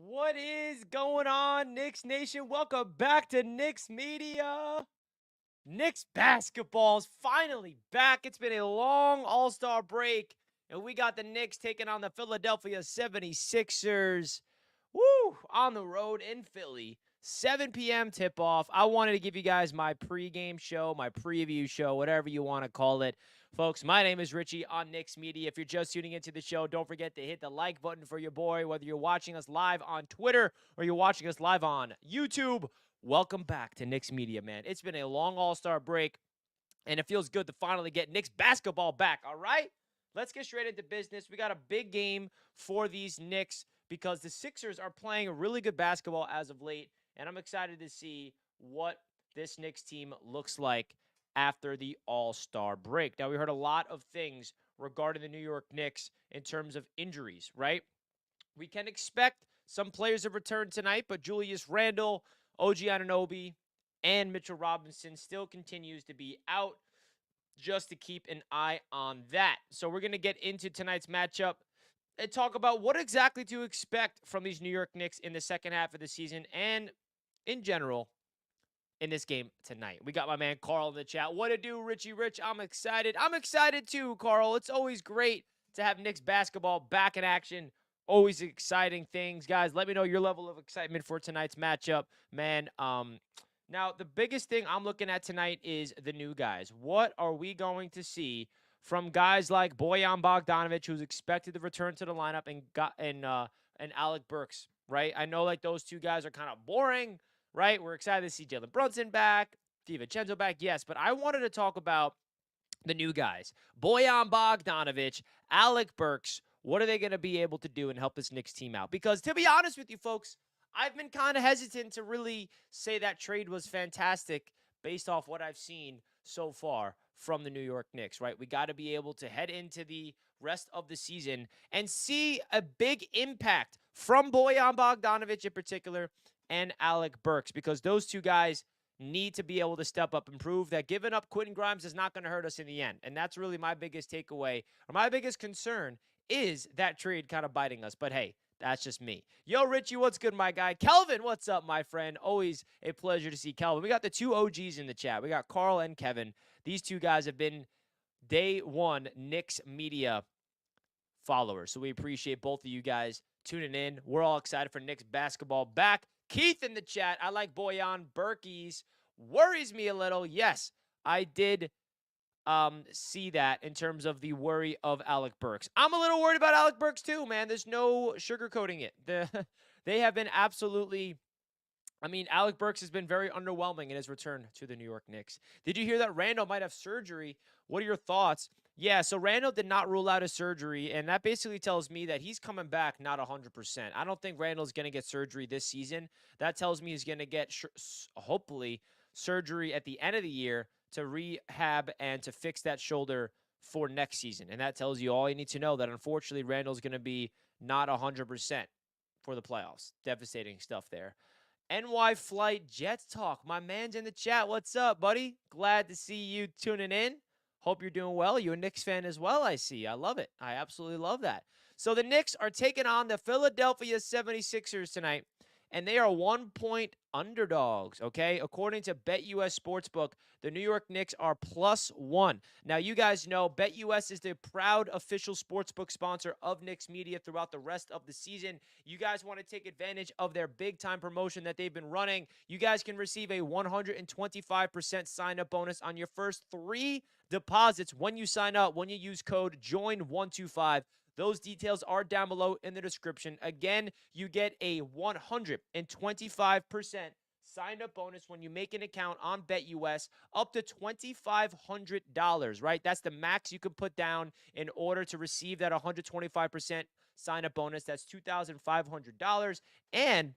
What is going on, Knicks Nation? Welcome back to Knicks Media. Knicks basketball's finally back. It's been a long All-Star break, and we got the Knicks taking on the Philadelphia 76ers. Woo! On the road in Philly. 7 p.m. tip-off. I wanted to give you guys my pregame show, my preview show, whatever you want to call it. Folks, my name is Richie on Knicks Media. If you're just tuning into the show, don't forget to hit the like button for your boy, whether you're watching us live on Twitter or you're watching us live on YouTube. Welcome back to Knicks Media, man. It's been a long All-Star break, and it feels good to finally get Knicks basketball back, all right? Let's get straight into business. We got a big game for these Knicks because the Sixers are playing really good basketball as of late, and I'm excited to see what this Knicks team looks like after the All-Star break. Now, we heard a lot of things regarding the New York Knicks in terms of injuries, right? We can expect some players to return tonight, but Julius Randle, OG Anunoby, and Mitchell Robinson still continues to be out, just to keep an eye on that. So we're going to get into tonight's matchup and talk about what exactly to expect from these New York Knicks in the second half of the season and in general in this game tonight. We got my man Carl in the chat. What to do, Richie Rich? I'm excited. I'm excited too, Carl. It's always great to have Knicks basketball back in action. Always exciting things. Guys, let me know your level of excitement for tonight's matchup, man. Now, the biggest thing I'm looking at tonight is the new guys. What are we going to see from guys like Bojan Bogdanovic, who's expected to return to the lineup, and Alec Burks, right? I know like those two guys are kind of boring, right? We're excited to see Jalen Brunson back, DiVincenzo back, yes, but I wanted to talk about the new guys. Bojan Bogdanovic, Alec Burks, what are they going to be able to do and help this Knicks team out? Because to be honest with you folks, I've been kind of hesitant to really say that trade was fantastic based off what I've seen so far from the New York Knicks, right? We got to be able to head into the rest of the season and see a big impact from Bojan Bogdanovic in particular and Alec Burks, because those two guys need to be able to step up and prove that giving up Quentin Grimes is not going to hurt us in the end. And that's really my biggest takeaway, or my biggest concern, is that trade kind of biting us. But hey, that's just me. Yo, Richie, what's good, my guy? Kelvin, what's up, my friend? Always a pleasure to see Kelvin. We got the two OGs in the chat. We got Carl and Kevin. These two guys have been day one Knicks media followers. So we appreciate both of you guys tuning in. We're all excited for Knicks basketball back. Keith in the chat. I like Bojan. Berkey's worries me a little. Yes, I did see that in terms of the worry of Alec Burks. I'm a little worried about Alec Burks too, man. There's no sugarcoating it. They have been absolutely. I mean, Alec Burks has been very underwhelming in his return to the New York Knicks. Did you hear that Randall might have surgery? What are your thoughts? Yeah, so Randall did not rule out a surgery, and that basically tells me that he's coming back not 100%. I don't think Randall's going to get surgery this season. That tells me he's going to get, hopefully, surgery at the end of the year to rehab and to fix that shoulder for next season. And that tells you all you need to know, that unfortunately Randall's going to be not 100% for the playoffs. Devastating stuff there. NY Flight Jets Talk. My man's in the chat. What's up, buddy? Glad to see you tuning in. Hope you're doing well. You're a Knicks fan as well, I see. I love it. I absolutely love that. So the Knicks are taking on the Philadelphia 76ers tonight, and they are 1-point underdogs, okay? According to BetUS Sportsbook, the New York Knicks are +1. Now, you guys know BetUS is the proud official sportsbook sponsor of Knicks Media throughout the rest of the season. You guys want to take advantage of their big-time promotion that they've been running. You guys can receive a 125% sign-up bonus on your first 3 deposits when you sign up, when you use code JOIN125. Those details are down below in the description. Again, you get a 125% sign-up bonus when you make an account on BetUS, up to $2,500, right? That's the max you can put down in order to receive that 125% sign-up bonus. That's $2,500. And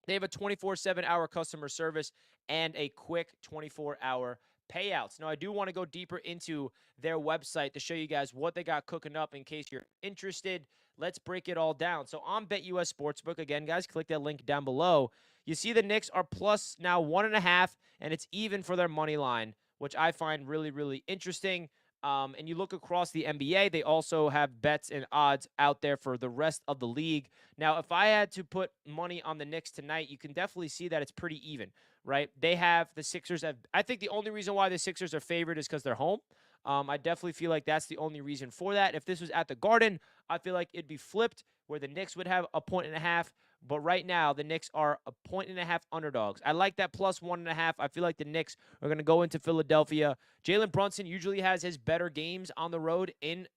they have a 24/7-hour customer service and a quick 24-hour payouts. Now, I do want to go deeper into their website to show you guys what they got cooking up in case you're interested. Let's break it all down. So on BetUS Sportsbook, again, guys, click that link down below. You see the Knicks are plus now 1.5, and it's even for their money line, which I find really, really interesting. And you look across the NBA, they also have bets and odds out there for the rest of the league. Now, if I had to put money on the Knicks tonight, you can definitely see that it's pretty even, right? They have the Sixers. I think the only reason why the Sixers are favored is because they're home. I definitely feel like that's the only reason for that. If this was at the Garden, I feel like it'd be flipped where the Knicks would have a 1.5. But right now, the Knicks are a 1.5 underdogs. I like that plus 1.5. I feel like the Knicks are going to go into Philadelphia. Jalen Brunson usually has his better games on the road in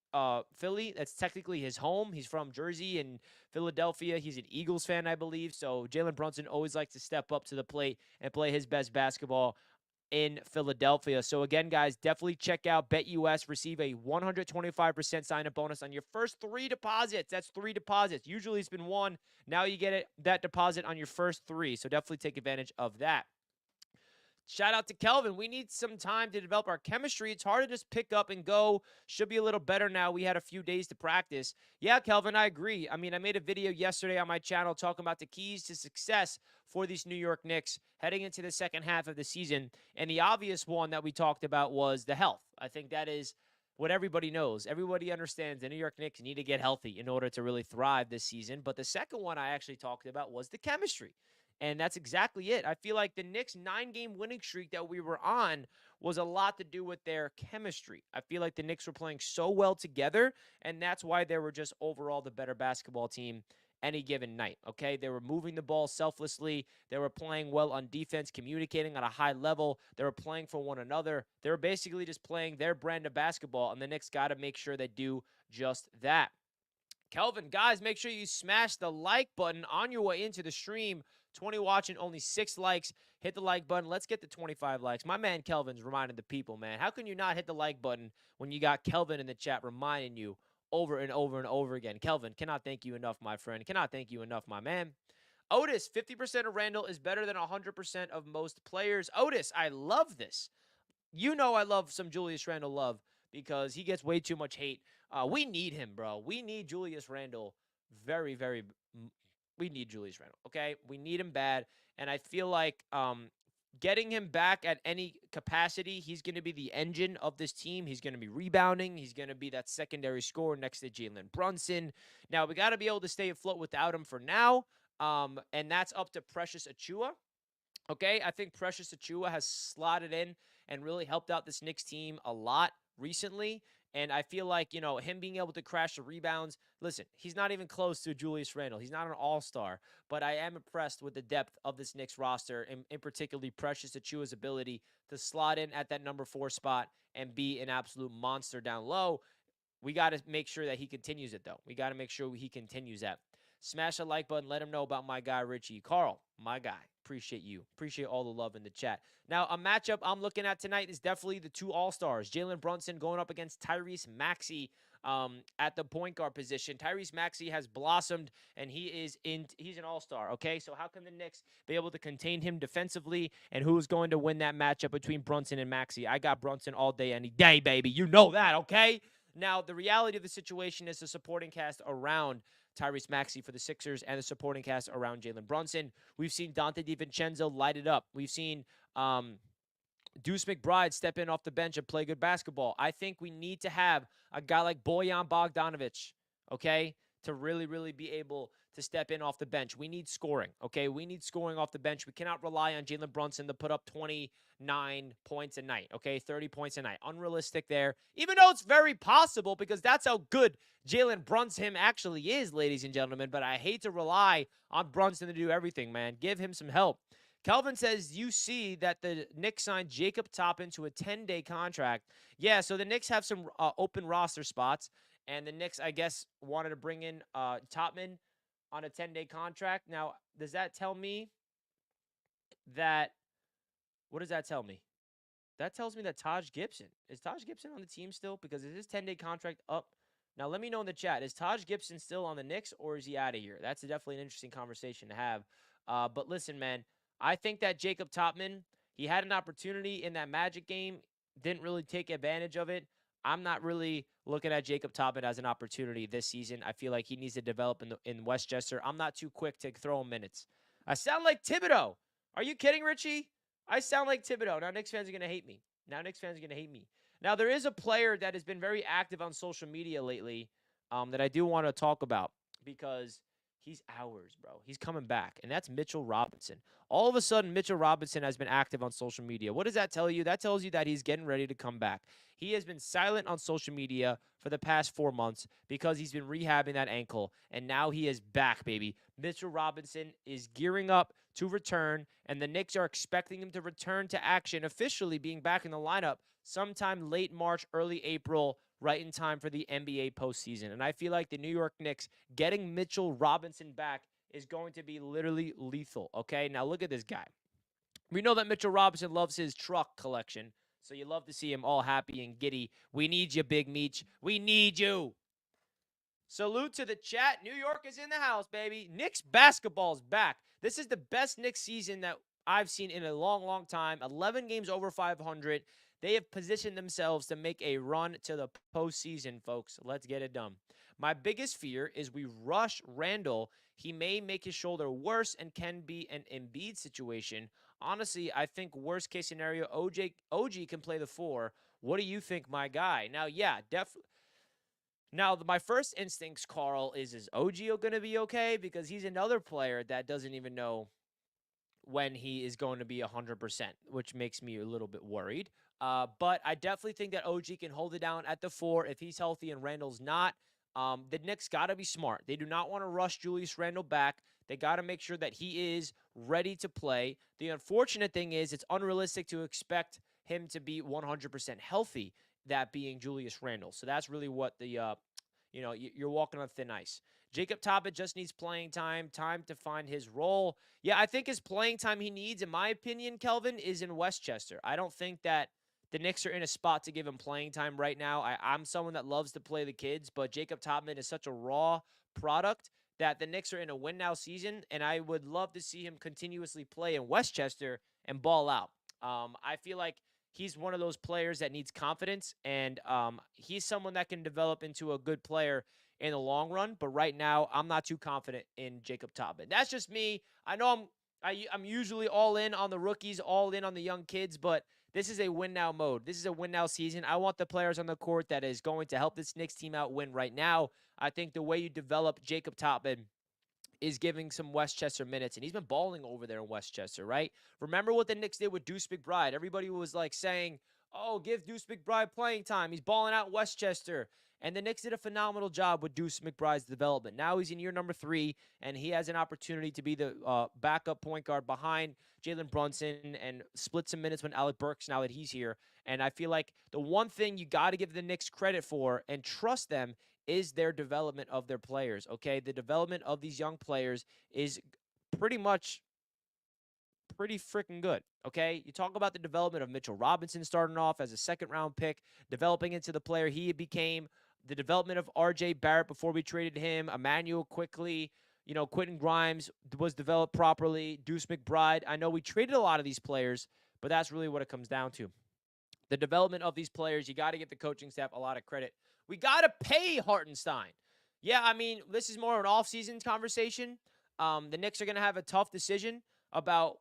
Philly. That's technically his home. He's from Jersey and Philadelphia. He's an Eagles fan, I believe. So Jalen Brunson always likes to step up to the plate and play his best basketball in Philadelphia. So again, guys, definitely check out BetUS. Receive a 125% sign-up bonus on your first 3 deposits. That's 3 deposits. Usually it's been 1. Now you get that deposit on your first 3. So definitely take advantage of that. Shout out to Kelvin. We need some time to develop our chemistry. It's hard to just pick up and go. Should be a little better now. We had a few days to practice. Yeah, Kelvin, I agree. I mean, I made a video yesterday on my channel talking about the keys to success for these New York Knicks heading into the second half of the season. And the obvious one that we talked about was the health. I think that is what everybody knows. Everybody understands the New York Knicks need to get healthy in order to really thrive this season. But the second one I actually talked about was the chemistry. And that's exactly it. I feel like the Knicks' 9-game winning streak that we were on was a lot to do with their chemistry. I feel like the Knicks were playing so well together, and that's why they were just overall the better basketball team any given night, okay? They were moving the ball selflessly. They were playing well on defense, communicating at a high level. They were playing for one another. They were basically just playing their brand of basketball, and the Knicks got to make sure they do just that. Kelvin, guys, make sure you smash the like button on your way into the stream. 20 watching, only 6 likes. Hit the like button. Let's get to 25 likes. My man Kelvin's reminding the people, man. How can you not hit the like button when you got Kelvin in the chat reminding you over and over and over again? Kelvin, cannot thank you enough, my friend. Cannot thank you enough, my man. Otis, 50% of Randall is better than 100% of most players. Otis, I love this. You know I love some Julius Randle love because he gets way too much hate. We need him, bro. We need Julius Randle very, very. We need Julius Randle, okay? We need him bad. And I feel like getting him back at any capacity, he's going to be the engine of this team. He's going to be rebounding. He's going to be that secondary scorer next to Jalen Brunson. Now, we got to be able to stay afloat without him for now. And that's up to Precious Achiuwa. Okay, I think Precious Achiuwa has slotted in and really helped out this Knicks team a lot recently. And I feel like, him being able to crash the rebounds. Listen, he's not even close to Julius Randle. He's not an all-star. But I am impressed with the depth of this Knicks roster, and in particularly Precious Achiuwa's ability to slot in at that number 4 spot and be an absolute monster down low. We got to make sure that he continues it, though. We got to make sure he continues that. Smash the like button. Let him know about my guy, Richie. Carl, my guy. Appreciate you. Appreciate all the love in the chat. Now, a matchup I'm looking at tonight is definitely the 2 All-Stars. Jalen Brunson going up against Tyrese Maxey at the point guard position. Tyrese Maxey has blossomed, and he's an All-Star, okay? So how can the Knicks be able to contain him defensively, and who's going to win that matchup between Brunson and Maxey? I got Brunson all day, any day, baby. You know that, okay? Now, the reality of the situation is the supporting cast around Tyrese Maxey for the Sixers and the supporting cast around Jalen Brunson. We've seen Dante DiVincenzo light it up. We've seen Deuce McBride step in off the bench and play good basketball. I think we need to have a guy like Bojan Bogdanovic, okay, to really, really be able to step in off the bench. We need scoring, okay? We need scoring off the bench. We cannot rely on Jalen Brunson to put up 29 points a night, okay? 30 points a night. Unrealistic there, even though it's very possible because that's how good Jalen Brunson actually is, ladies and gentlemen. But I hate to rely on Brunson to do everything, man. Give him some help. Kelvin says, you see that the Knicks signed Jacob Toppin to a 10-day contract. Yeah, so the Knicks have some open roster spots, and the Knicks, I guess, wanted to bring in Topman on a 10-day contract. Now, does that tell me that – what does that tell me? That tells me that Taj Gibson – is Taj Gibson on the team still? Because is his 10-day contract up? Now, let me know in the chat. Is Taj Gibson still on the Knicks, or is he out of here? That's definitely an interesting conversation to have. But listen, man, I think that Jacob Topman, he had an opportunity in that Magic game, didn't really take advantage of it. I'm not really looking at Jacob Toppin as an opportunity this season. I feel like he needs to develop in Westchester. I'm not too quick to throw him minutes. I sound like Thibodeau. Are you kidding, Richie? I sound like Thibodeau. Now Knicks fans are going to hate me. Now, there is a player that has been very active on social media lately that I do want to talk about because he's ours, bro. He's coming back, and that's Mitchell Robinson. All of a sudden, Mitchell Robinson has been active on social media. What does that tell you? That tells you that he's getting ready to come back. He has been silent on social media for the past 4 months because he's been rehabbing that ankle, and now he is back, baby. Mitchell Robinson is gearing up to return, and the Knicks are expecting him to return to action, officially being back in the lineup sometime late March, early April, right in time for the NBA postseason. And I feel like the New York Knicks getting Mitchell Robinson back is going to be literally lethal. Okay, now look at this guy. We know that Mitchell Robinson loves his truck collection, so you love to see him all happy and giddy. We need you, Big Meech. We need you. Salute to the chat. New York is in the house, baby. Knicks basketball's back. This is the best Knicks season that I've seen in a long, long time. 11 games over 500. They have positioned themselves to make a run to the postseason, folks. Let's get it done. My biggest fear is we rush Randall. He may make his shoulder worse and can be an Embiid situation. Honestly, I think worst case scenario, OG can play the 4. What do you think, my guy? Now, yeah, definitely. Now, my first instincts, Carl, is OG going to be okay? Because he's another player that doesn't even know when he is going to be 100%, which makes me a little bit worried. But I definitely think that OG can hold it down at the 4 if he's healthy and Randall's not. The Knicks got to be smart. They do not want to rush Julius Randle back. They got to make sure that he is ready to play. The unfortunate thing is it's unrealistic to expect him to be 100% healthy, that being Julius Randle. So that's really what you're walking on thin ice. Jacob Toppin just needs playing time to find his role. Yeah, I think his playing time he needs, in my opinion, Kelvin, is in Westchester. I don't think that the Knicks are in a spot to give him playing time right now. I'm someone that loves to play the kids, but Jacob Toppin is such a raw product that the Knicks are in a win now season, and I would love to see him continuously play in Westchester and ball out. I feel like he's one of those players that needs confidence, and he's someone that can develop into a good player in the long run. But right now, I'm not too confident in Jacob Toppin. That's just me. I know I'm usually all in on the rookies, all in on the young kids, but this is a win now mode. This is a win now season. I want the players on the court that is going to help this Knicks team out win right now. I think the way you develop Jacob Toppin is giving some Westchester minutes, and he's been balling over there in Westchester, right? Remember what the Knicks did with Deuce McBride? Everybody was like saying, oh, give Deuce McBride playing time. He's balling out in Westchester. And the Knicks did a phenomenal job with Deuce McBride's development. Now he's in year number 3, and he has an opportunity to be the backup point guard behind Jalen Brunson and split some minutes when Alec Burks now that he's here. And I feel like the one thing you got to give the Knicks credit for and trust them is their development of their players, okay? The development of these young players is pretty much pretty freaking good, okay? You talk about the development of Mitchell Robinson starting off as a second-round pick, developing into the player he became, the development of R.J. Barrett before we traded him, Emmanuel quickly, Quentin Grimes was developed properly, Deuce McBride. I know we traded a lot of these players, but that's really what it comes down to. The development of these players, you got to give the coaching staff a lot of credit. We got to pay Hartenstein. Yeah, I mean, this is more an off-season conversation. The Knicks are going to have a tough decision about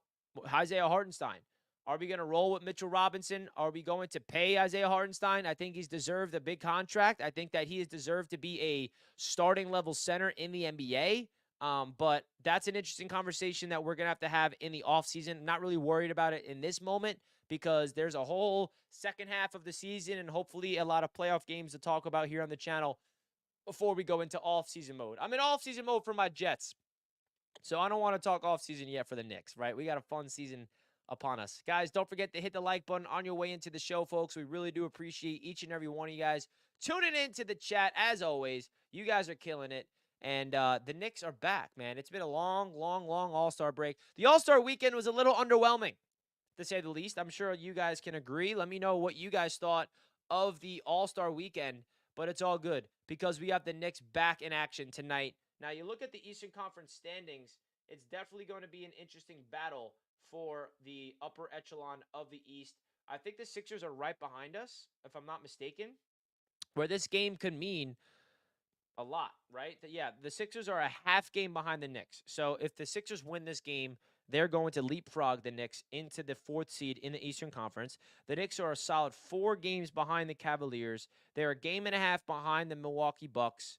Isaiah Hartenstein. Are we going to roll with Mitchell Robinson? Are we going to pay Isaiah Hartenstein? I think he's deserved a big contract. I think that he has deserved to be a starting level center in the NBA. But that's an interesting conversation that we're going to have in the offseason. Not really worried about it in this moment because there's a whole second half of the season and hopefully a lot of playoff games to talk about here on the channel before we go into off-season mode. I'm in off-season mode for my Jets, so I don't want to talk off-season yet for the Knicks, right? We got a fun season upon us. Guys, don't forget to hit the like button on your way into the show, folks. We really do appreciate each and every one of you guys tuning into the chat. As always, you guys are killing it. And the Knicks are back, man. It's been a long All-Star break. The All-Star weekend was a little underwhelming, to say the least. I'm sure you guys can agree. Let me know what you guys thought of the All-Star weekend, but it's all good because we have the Knicks back in action tonight. Now, you look at the Eastern Conference standings, it's definitely going to be an interesting battle for the upper echelon of the East. I think the Sixers are right behind us, if I'm not mistaken, where this game could mean a lot, right? Yeah, the Sixers are a half game behind the Knicks. So if the Sixers win this game, they're going to leapfrog the Knicks into the 4th seed in the Eastern Conference. The Knicks are a solid 4 games behind the Cavaliers. They're a game and a half behind the Milwaukee Bucks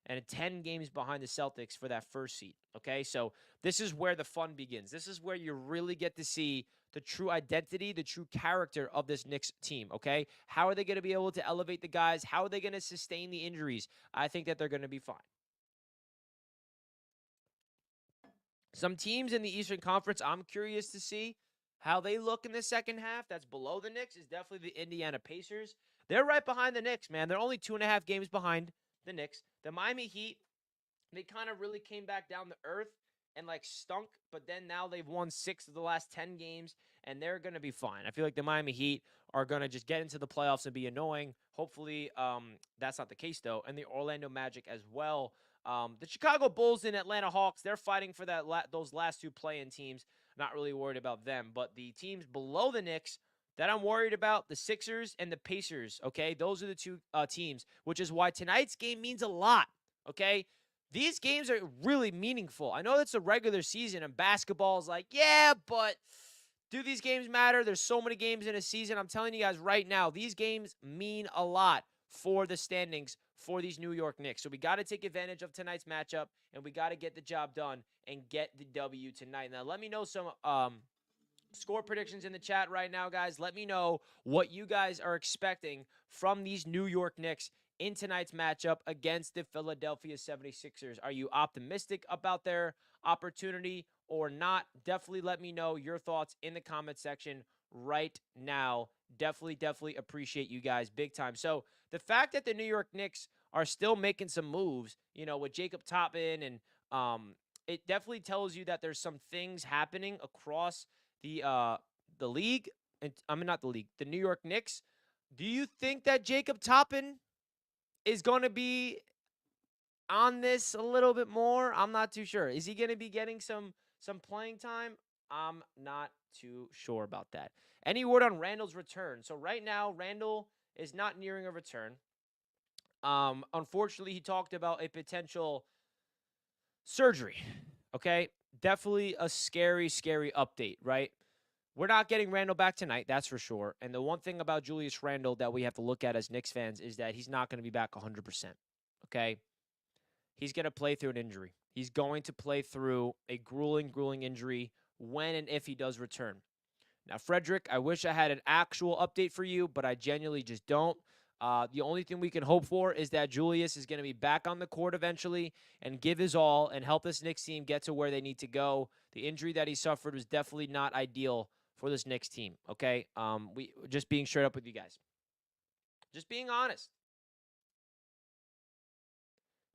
and 10 games behind the Celtics for that 1st seed. Okay, so this is where the fun begins. This is where you really get to see the true identity, the true character of this Knicks team, okay? How are they going to be able to elevate the guys? How are they going to sustain the injuries? I think that they're going to be fine. Some teams in the Eastern Conference, I'm curious to see how they look in the second half. That's below the Knicks is definitely the Indiana Pacers. They're right behind the Knicks, man. They're only 2.5 games behind the Knicks. The Miami Heat, they kind of really came back down to earth and like stunk, but then now they've won 6 of the last 10 games, and they're going to be fine. I feel like the Miami Heat are going to just get into the playoffs and be annoying. Hopefully, that's not the case, though. And the Orlando Magic as well. The Chicago Bulls and Atlanta Hawks, they're fighting for those last 2 play-in teams. Not really worried about them, but the teams below the Knicks that I'm worried about, the Sixers and the Pacers, okay? Those are the 2 teams, which is why tonight's game means a lot, okay? These games are really meaningful. I know it's a regular season and basketball is like, yeah, but do these games matter? There's so many games in a season. I'm telling you guys right now, these games mean a lot for the standings for these New York Knicks. So we got to take advantage of tonight's matchup, and we got to get the job done and get the W tonight. Now, let me know some score predictions in the chat right now, guys. Let me know what you guys are expecting from these New York Knicks in tonight's matchup against the Philadelphia 76ers. Are you optimistic about their opportunity or not? Definitely let me know your thoughts in the comment section right now. Definitely appreciate you guys big time. So the fact that the New York Knicks are still making some moves, with Jacob Toppin, and it definitely tells you that there's some things happening across the league. And I mean, not the league, the New York Knicks. Do you think that Jacob Toppin is going to be on this a little bit more? I'm not too sure. Is he going to be getting some playing time? I'm not too sure about that. Any word on Randall's return? So right now, Randall is not nearing a return. Unfortunately, he talked about a potential surgery. Okay, definitely a scary update, right? We're not getting Randall back tonight, that's for sure. And the one thing about Julius Randle that we have to look at as Knicks fans is that he's not going to be back 100%. Okay? He's going to play through an injury. He's going to play through a grueling injury when and if he does return. Now, Frederick, I wish I had an actual update for you, but I genuinely just don't. The only thing we can hope for is that Julius is going to be back on the court eventually and give his all and help this Knicks team get to where they need to go. The injury that he suffered was definitely not ideal for this Knicks team, okay? We just being straight up with you guys. Just being honest.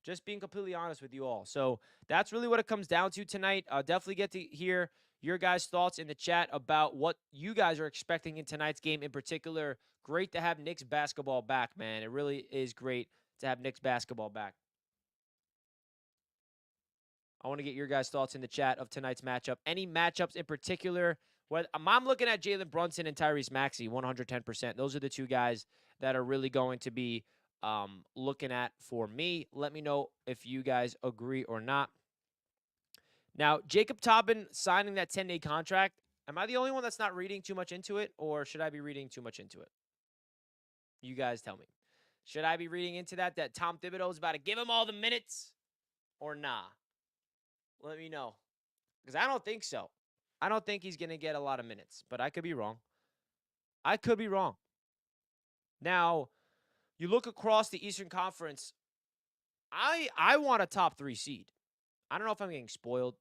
Just being completely honest with you all. So that's really what it comes down to tonight. Definitely get to hear your guys' thoughts in the chat about what you guys are expecting in tonight's game in particular. Great to have Knicks basketball back, man. It really is great to have Knicks basketball back. I want to get your guys' thoughts in the chat of tonight's matchup. Any matchups in particular? I'm looking at Jalen Brunson and Tyrese Maxey 110%. Those are the 2 guys that are really going to be looking at for me. Let me know if you guys agree or not. Now, Jacob Toppin signing that 10-day contract, am I the only one that's not reading too much into it, or should I be reading too much into it? You guys tell me. Should I be reading into that Tom Thibodeau is about to give him all the minutes, or nah? Let me know, because I don't think so. I don't think he's going to get a lot of minutes, but I could be wrong. Now, you look across the Eastern Conference, I want a top 3 seed. I don't know if I'm getting spoiled,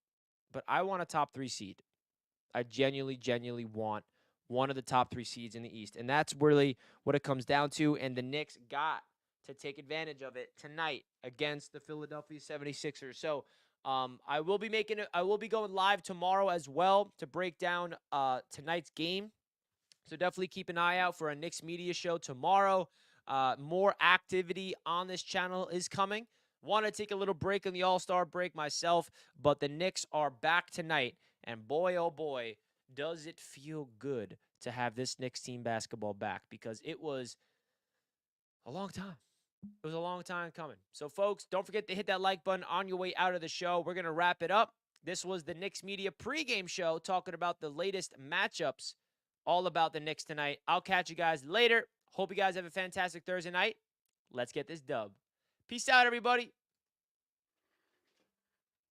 but I want a top 3 seed. I genuinely want one of the top 3 seeds in the East, and that's really what it comes down to, and the Knicks got to take advantage of it tonight against the Philadelphia 76ers. So I will be going live tomorrow as well to break down tonight's game. So definitely keep an eye out for a Knicks media show tomorrow. More activity on this channel is coming. Want to take a little break on the All-Star break myself, but the Knicks are back tonight, and boy, oh boy, does it feel good to have this Knicks team basketball back, because it was a long time. It was a long time coming. So, folks, don't forget to hit that like button on your way out of the show. We're going to wrap it up. This was the Knicks Media pregame show talking about the latest matchups, all about the Knicks tonight. I'll catch you guys later. Hope you guys have a fantastic Thursday night. Let's get this dub. Peace out, everybody.